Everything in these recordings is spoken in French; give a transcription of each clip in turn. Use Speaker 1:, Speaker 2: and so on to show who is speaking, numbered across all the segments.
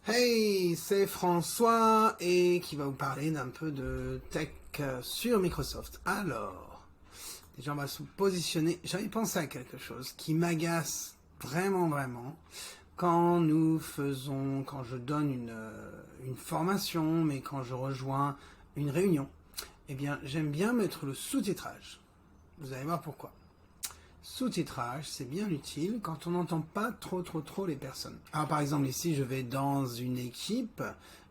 Speaker 1: Hey, c'est François et qui va vous parler d'un peu de tech sur Microsoft. Alors, déjà on va se positionner. J'avais pensé à quelque chose qui m'agace vraiment quand quand je donne une formation, mais quand je rejoins une réunion. Eh bien, j'aime bien mettre le sous-titrage. Vous allez voir pourquoi. Sous-titrage, c'est bien utile quand on n'entend pas trop les personnes. Alors par exemple ici, je vais dans une équipe,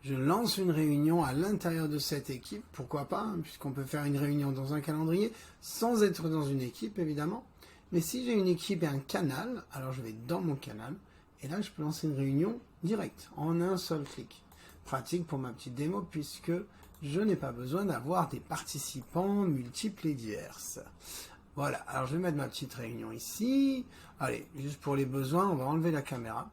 Speaker 1: je lance une réunion à l'intérieur de cette équipe, pourquoi pas, hein, puisqu'on peut faire une réunion dans un calendrier sans être dans une équipe évidemment. Mais si j'ai une équipe et un canal, alors je vais dans mon canal, et là je peux lancer une réunion directe, en un seul clic. Pratique pour ma petite démo puisque je n'ai pas besoin d'avoir des participants multiples et diverses. Voilà, alors je vais mettre ma petite réunion ici. Allez, juste pour les besoins, on va enlever la caméra.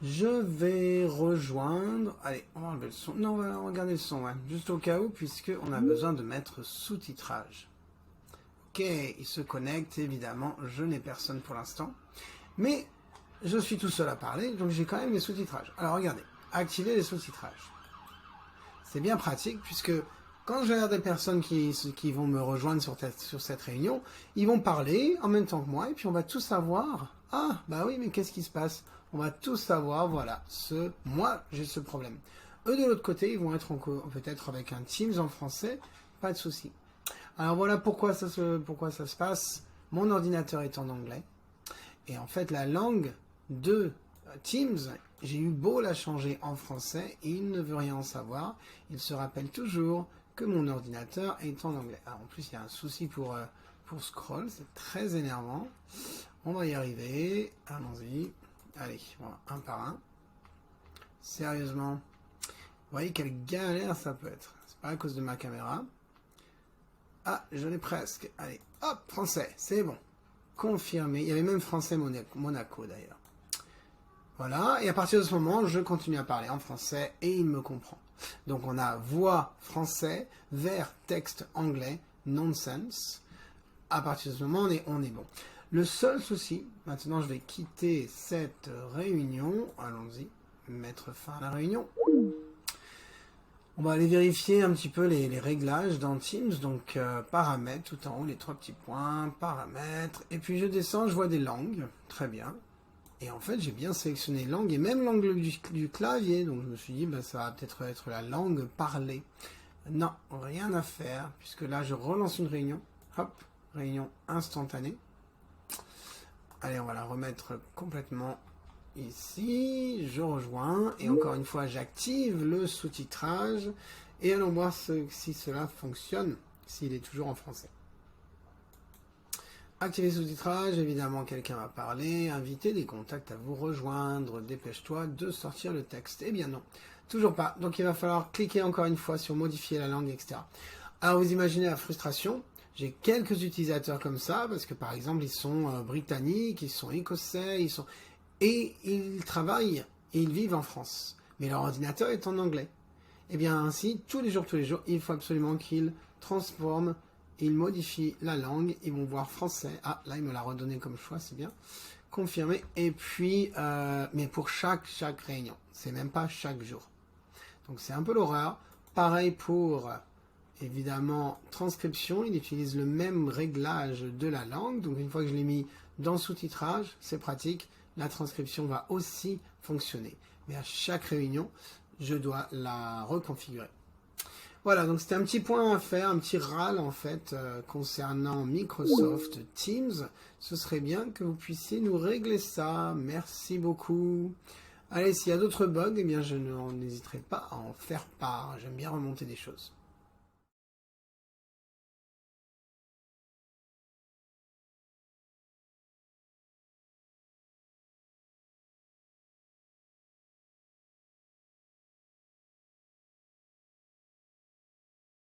Speaker 1: Je vais rejoindre... Allez, on va enlever le son. Non, on va regarder le son, ouais. Juste au cas où, puisqu'on a besoin de mettre sous-titrage. Ok, il se connecte, évidemment. Je n'ai personne pour l'instant. Mais je suis tout seul à parler, donc j'ai quand même les sous-titrages. Alors regardez, activer les sous-titrages. C'est bien pratique, puisque... Quand je regarde des personnes qui vont me rejoindre sur cette réunion, ils vont parler en même temps que moi et puis on va tout savoir. Ah, bah oui, mais qu'est-ce qui se passe? On va tout savoir, voilà. Moi, j'ai ce problème. Eux, de l'autre côté, ils vont être peut-être avec un Teams en français, pas de souci. Alors voilà pourquoi ça se passe. Mon ordinateur est en anglais. Et en fait, la langue de Teams, j'ai eu beau la changer en français, il ne veut rien en savoir. Il se rappelle toujours que mon ordinateur est en anglais. Alors, en plus, il y a un souci pour scroll, c'est très énervant. On va y arriver, allons-y. Allez, voilà, un par un. Sérieusement, vous voyez quelle galère ça peut être. C'est pas à cause de ma caméra. Ah, je l'ai presque. Allez, hop, français, c'est bon. Confirmé. Il y avait même français Monaco d'ailleurs. Voilà, et à partir de ce moment, je continue à parler en français et il me comprend. Donc on a voix français vers texte anglais, nonsense. À partir de ce moment, on est bon. Le seul souci, maintenant je vais quitter cette réunion. Allons-y, mettre fin à la réunion. On va aller vérifier un petit peu les réglages dans Teams. Donc paramètres, tout en haut, les trois petits points, paramètres. Et puis je descends, je vois des langues. Très bien. Et en fait, j'ai bien sélectionné langue et même l'angle du clavier. Donc, je me suis dit, ça va peut-être être la langue parlée. Non, rien à faire, puisque là, je relance une réunion. Hop, réunion instantanée. Allez, on va la remettre complètement ici. Je rejoins. Et encore une fois, j'active le sous-titrage. Et allons voir si cela fonctionne, s'il est toujours en français. Activer sous-titrage, évidemment quelqu'un va parler, inviter des contacts à vous rejoindre, dépêche-toi de sortir le texte. Eh bien non, toujours pas. Donc il va falloir cliquer encore une fois sur modifier la langue, etc. Alors vous imaginez la frustration. J'ai quelques utilisateurs comme ça, parce que par exemple ils sont britanniques, ils sont écossais, et ils travaillent et ils vivent en France. Mais leur ordinateur est en anglais. Eh bien ainsi, tous les jours, il faut absolument qu'ils transforment. Ils modifient la langue, ils vont voir français. Ah, là, il me l'a redonné comme choix, c'est bien. Confirmé. Et puis, mais pour chaque réunion. C'est même pas chaque jour. Donc, c'est un peu l'horreur. Pareil pour, évidemment, transcription. Il utilise le même réglage de la langue. Donc, une fois que je l'ai mis dans sous-titrage, c'est pratique. La transcription va aussi fonctionner. Mais à chaque réunion, je dois la reconfigurer. Voilà, donc c'était un petit point à faire, un petit râle en fait concernant Microsoft Teams. Ce serait bien que vous puissiez nous régler ça. Merci beaucoup. Allez, s'il y a d'autres bugs, eh bien je n'hésiterai pas à en faire part. J'aime bien remonter des choses.